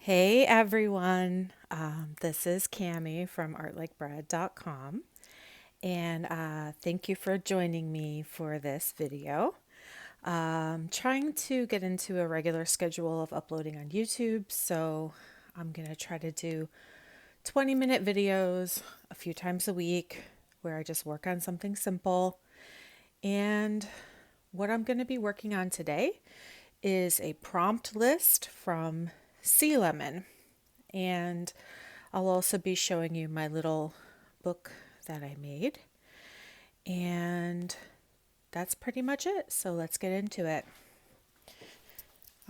Hey everyone, this is Cami from artlikebread.com, and thank you for joining me for this video. Trying to get into a regular schedule of uploading on YouTube, so I'm going to try to do 20-minute videos a few times a week where I just work on something simple. And what I'm going to be working on today is a prompt list from Sea Lemon. And I'll also be showing you my little book that I made. And that's pretty much it. So let's get into it.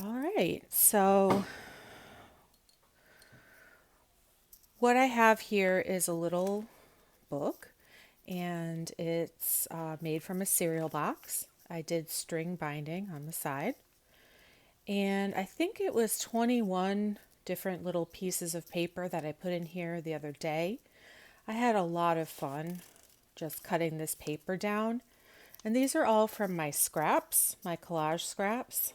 All right. So what I have here is a little book, and it's made from a cereal box. I did string binding on the side. And I think it was 21 different little pieces of paper that I put in here the other day. I had a lot of fun just cutting this paper down. And these are all from my scraps, my collage scraps.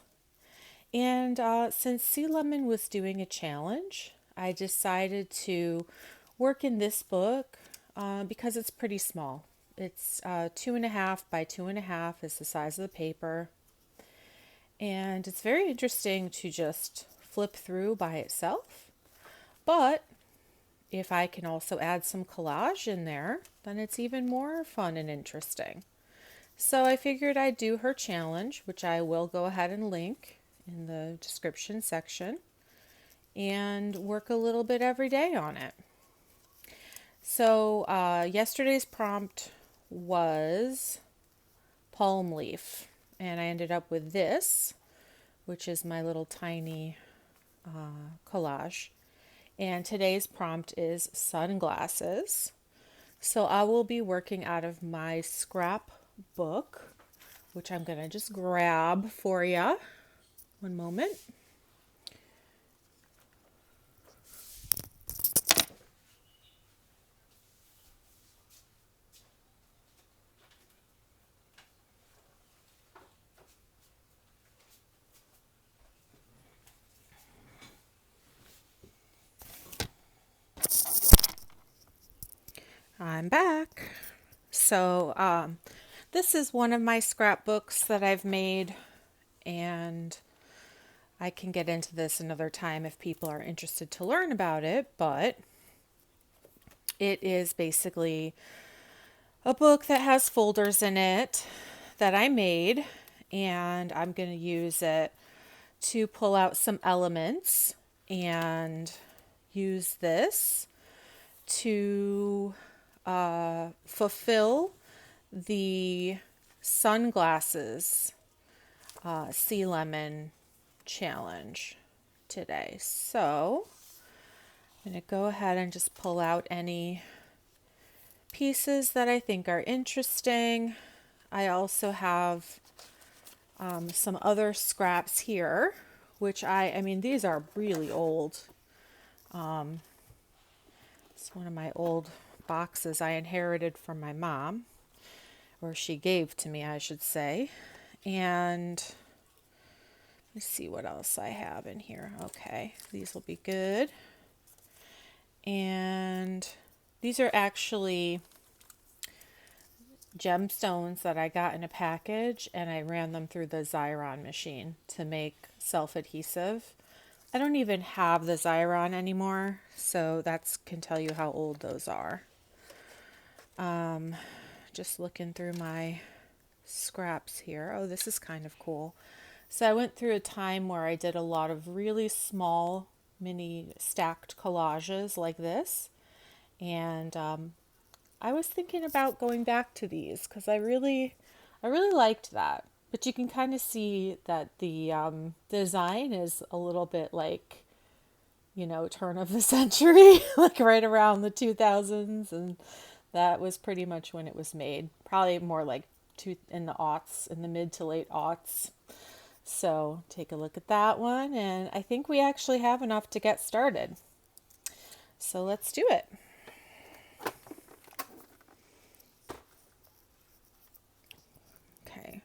And since Sea Lemon was doing a challenge, I decided to work in this book because it's pretty small. It's 2.5 by 2.5 is the size of the paper. And it's very interesting to just flip through by itself. But if I can also add some collage in there, then it's even more fun and interesting. So I figured I'd do her challenge, which I will go ahead and link in the description section, and work a little bit every day on it. So yesterday's prompt was palm leaf, and I ended up with this, which is my little tiny collage. And today's prompt is sunglasses. So I will be working out of my scrap book, which I'm going to just grab for you. One moment. I'm back. So this is one of my scrapbooks that I've made, and I can get into this another time if people are interested to learn about it, but it is basically a book that has folders in it that I made, and I'm going to use it to pull out some elements and use this to fulfill the sunglasses Sea Lemon challenge today. So I'm going to go ahead and just pull out any pieces that I think are interesting. I also have some other scraps here, which I mean, these are really old. It's one of my old boxes I inherited from my mom, or she gave to me, I should say. And let's see what else I have in here. Okay, these will be good. And these are actually gemstones that I got in a package, and I ran them through the Xyron machine to make self-adhesive. I don't even have the Xyron anymore, so that can tell you how old those are. Just looking through my scraps here. Oh, this is kind of cool. So I went through a time where I did a lot of really small mini stacked collages like this, and I was thinking about going back to these because I really liked that. But you can kind of see that the design is a little bit like, turn of the century, like right around the 2000s, and that was pretty much when it was made. Probably more like in the aughts, in the mid to late aughts. So take a look at that one, and I think we actually have enough to get started. So let's do it. Okay.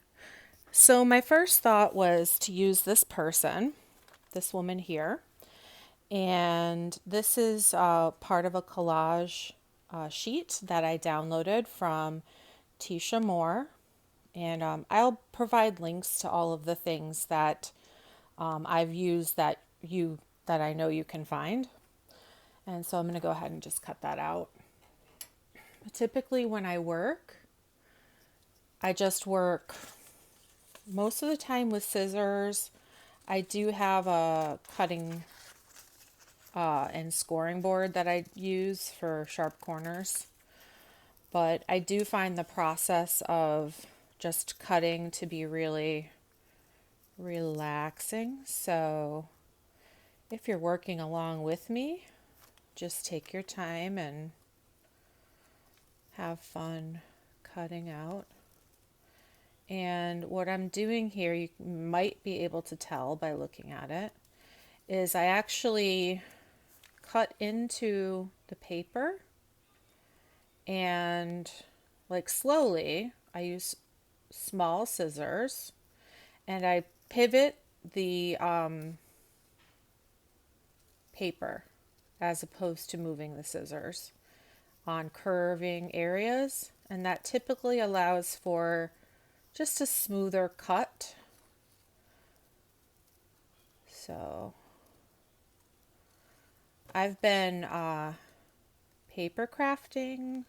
So my first thought was to use this person, this woman here, And this is part of a collage sheet that I downloaded from Tisha Moore. And I'll provide links to all of the things that I've used that I know you can find. And so I'm going to go ahead and just cut that out. Typically when I work, I just work most of the time with scissors. I do have a cutting and scoring board that I use for sharp corners. But I do find the process of just cutting to be really relaxing. So if you're working along with me, just take your time and have fun cutting out. And what I'm doing here, you might be able to tell by looking at it, is I actually cut into the paper and like slowly, I use small scissors and I pivot the paper as opposed to moving the scissors on curving areas, and that typically allows for just a smoother cut. So I've been paper crafting,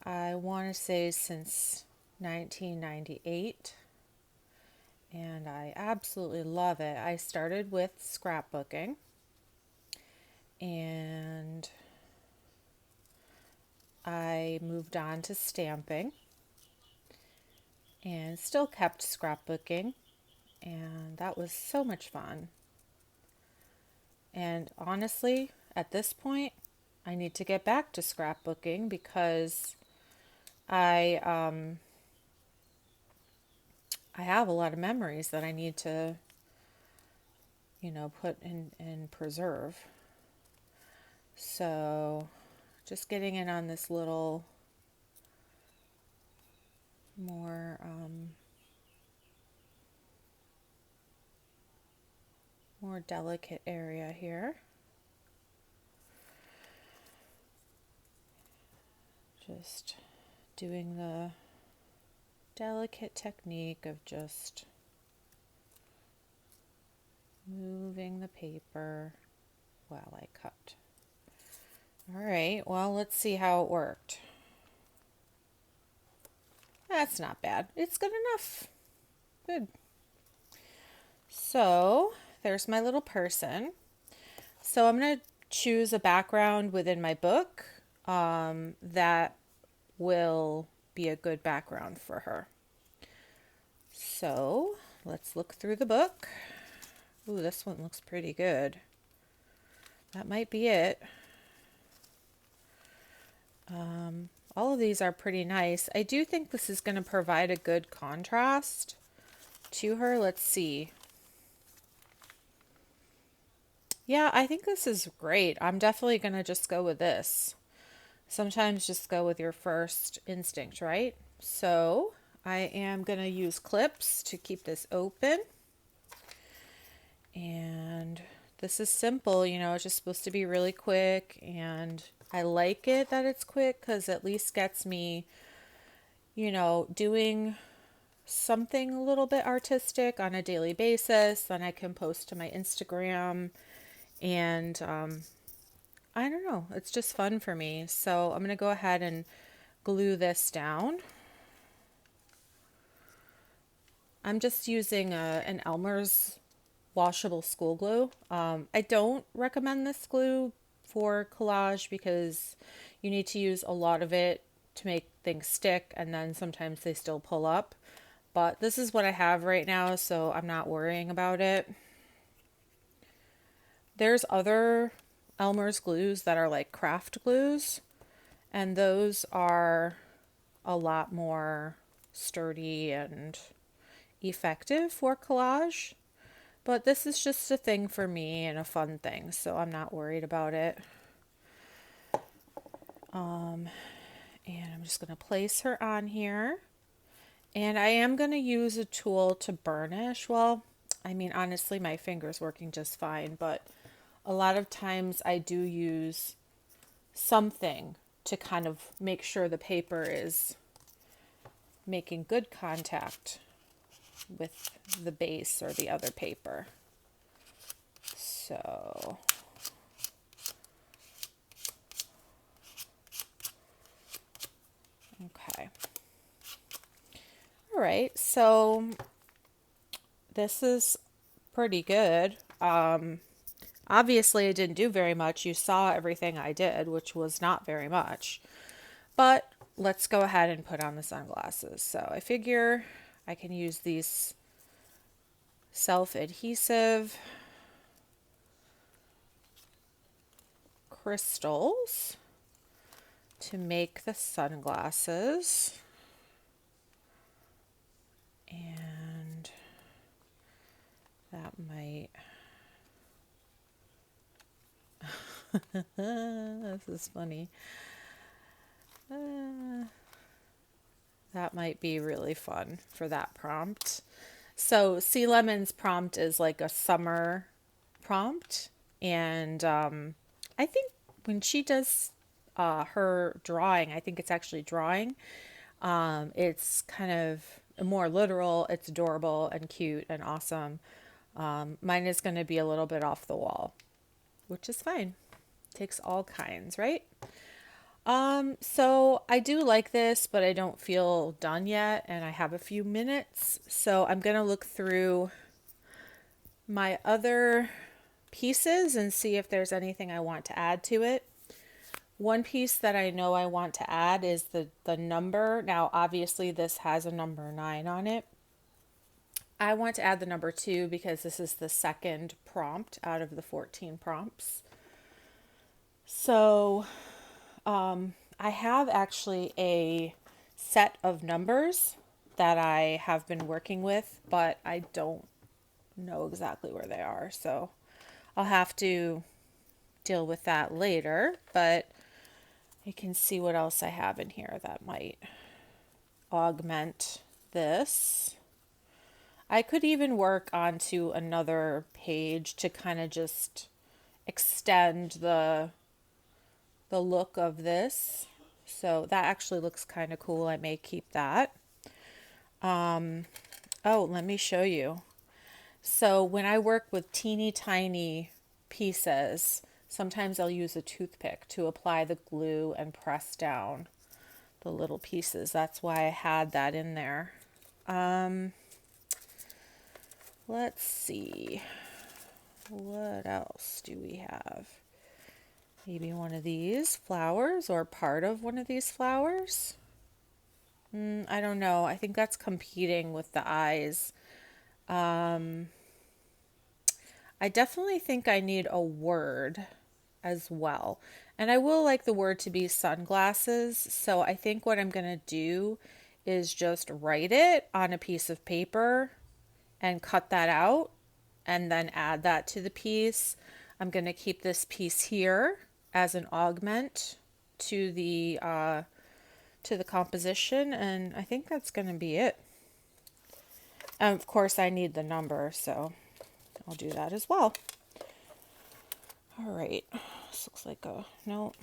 I want to say since 1998, and I absolutely love it. I started with scrapbooking and I moved on to stamping and still kept scrapbooking, and that was so much fun. And honestly, at this point, I need to get back to scrapbooking because I I have a lot of memories that I need to, put in and preserve. So just getting in on this little more more delicate area here. Just doing the delicate technique of just moving the paper while I cut. All right, well, let's see how it worked. That's not bad. It's good enough. Good. So there's my little person. So I'm going to choose a background within my book that will be a good background for her. So let's look through the book. Ooh, this one looks pretty good. That might be it. All of these are pretty nice. I do think this is going to provide a good contrast to her. Let's see. Yeah, I think this is great. I'm definitely going to just go with this. Sometimes just go with your first instinct, right? So I am going to use clips to keep this open. And this is simple, it's just supposed to be really quick. And I like it that it's quick because at least gets me, doing something a little bit artistic on a daily basis. Then I can post to my Instagram. And I don't know, it's just fun for me. So I'm going to go ahead and glue this down. I'm just using an Elmer's washable school glue. I don't recommend this glue for collage because you need to use a lot of it to make things stick, and then sometimes they still pull up. But this is what I have right now, so I'm not worrying about it. There's other Elmer's glues that are like craft glues, and those are a lot more sturdy and effective for collage. But this is just a thing for me and a fun thing, so I'm not worried about it. And I'm just going to place her on here. And I am going to use a tool to burnish. Well, I mean, honestly, my finger's working just fine, but a lot of times I do use something to kind of make sure the paper is making good contact with the base or the other paper. So okay. All right, so this is pretty good. Obviously, I didn't do very much. You saw everything I did, which was not very much. But let's go ahead and put on the sunglasses. So I figure I can use these self-adhesive crystals to make the sunglasses. And that might... this is funny. That might be really fun for that prompt. So Sea Lemon's prompt is like a summer prompt. And I think when she does her drawing, I think it's actually drawing. It's kind of more literal. It's adorable and cute and awesome. Mine is going to be a little bit off the wall, which is fine. Takes all kinds, right? So I do like this, but I don't feel done yet, and I have a few minutes. So I'm going to look through my other pieces and see if there's anything I want to add to it. One piece that I know I want to add is the number. Now, obviously, this has a number 9 on it. I want to add the number 2 because this is the second prompt out of the 14 prompts. So I have actually a set of numbers that I have been working with, but I don't know exactly where they are. So I'll have to deal with that later, but you can see what else I have in here that might augment this. I could even work onto another page to kind of just extend the look of this. So that actually looks kind of cool. I may keep that. Oh, let me show you. So when I work with teeny tiny pieces, sometimes I'll use a toothpick to apply the glue and press down the little pieces. That's why I had that in there. Let's see. What else do we have? Maybe one of these flowers or part of one of these flowers. I don't know. I think that's competing with the eyes. I definitely think I need a word as well. And I will like the word to be sunglasses. So I think what I'm going to do is just write it on a piece of paper and cut that out and then add that to the piece. I'm going to keep this piece here as an augment to the composition, and I think that's going to be it. And of course I need the number, so I'll do that as well. All right, this looks like a note.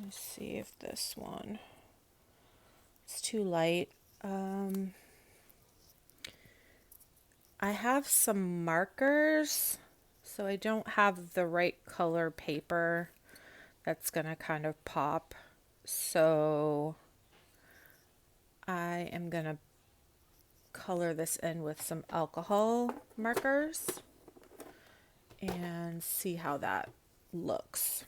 Let's see if this one is too light. I have some markers, so I don't have the right color paper that's gonna kind of pop. So I am gonna color this in with some alcohol markers and see how that looks.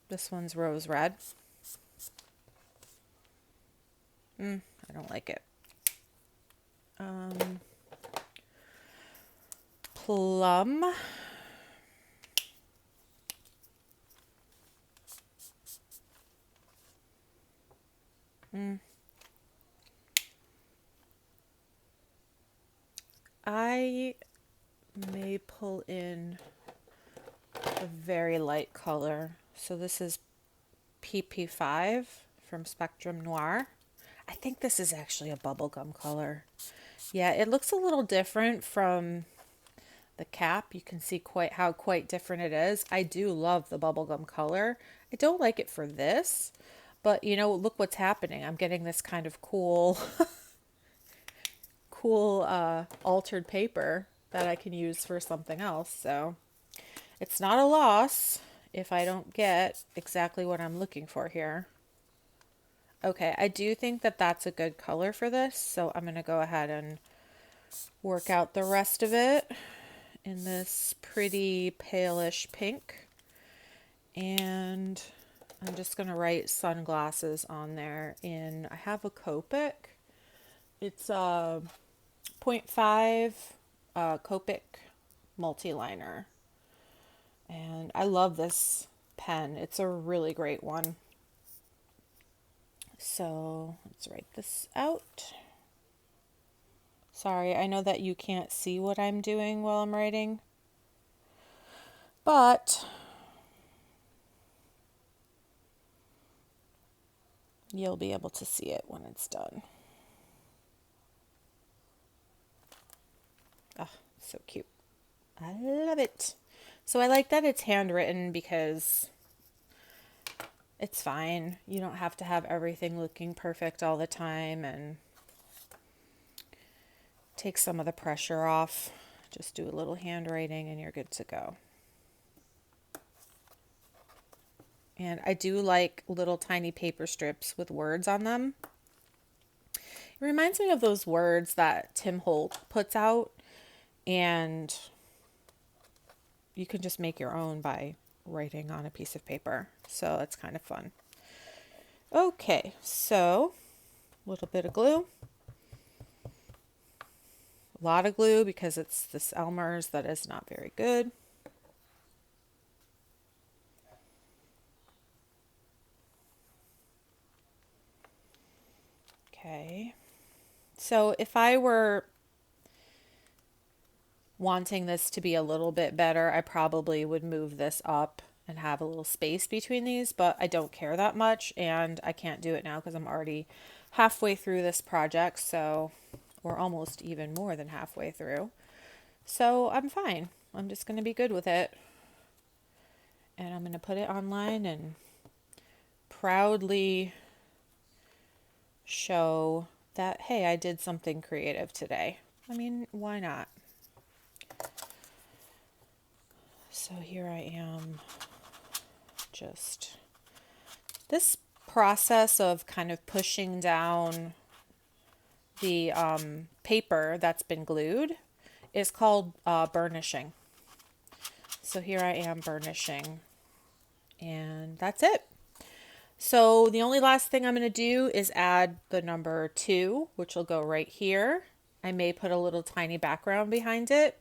This one's rose red. I don't like it. Plum. I may pull in a very light color So this is PP5 from Spectrum Noir. I think this is actually a bubblegum color. Yeah, it looks a little different from the cap. You can see quite different it is. I do love the bubblegum color. I don't like it for this, but you know, look what's happening. I'm getting this kind of cool altered paper that I can use for something else. So it's not a loss if I don't get exactly what I'm looking for here. Okay, I do think that that's a good color for this, so I'm going to go ahead and work out the rest of it in this pretty palish pink. And I'm just going to write sunglasses on there I have a Copic. It's a 0.5 Copic multi-liner. And I love this pen. It's a really great one. So let's write this out. Sorry, I know that you can't see what I'm doing while I'm writing, but you'll be able to see it when it's done. Oh, so cute. I love it. So I like that it's handwritten because it's fine. You don't have to have everything looking perfect all the time, and take some of the pressure off. Just do a little handwriting and you're good to go. And I do like little tiny paper strips with words on them. It reminds me of those words that Tim Holt puts out, and you can just make your own by writing on a piece of paper. So it's kind of fun. Okay, so a little bit of glue. A lot of glue because it's this Elmer's that is not very good. Okay, so if I were wanting this to be a little bit better, I probably would move this up and have a little space between these, but I don't care that much, and I can't do it now because I'm already halfway through this project, so or almost even more than halfway through. So I'm fine. I'm just going to be good with it. And I'm going to put it online and proudly show that, hey, I did something creative today. I mean, why not? So here I am, just this process of kind of pushing down the paper that's been glued is called burnishing. So here I am burnishing, and that's it. So the only last thing I'm going to do is add the number 2, which will go right here. I may put a little tiny background behind it,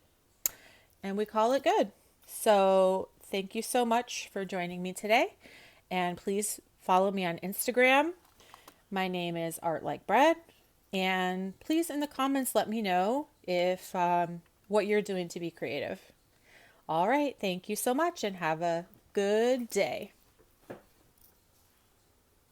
and we call it good. So thank you so much for joining me today, and please follow me on Instagram. My name is artlikebread, and please in the comments let me know if what you're doing to be creative. All right, thank you so much and have a good day.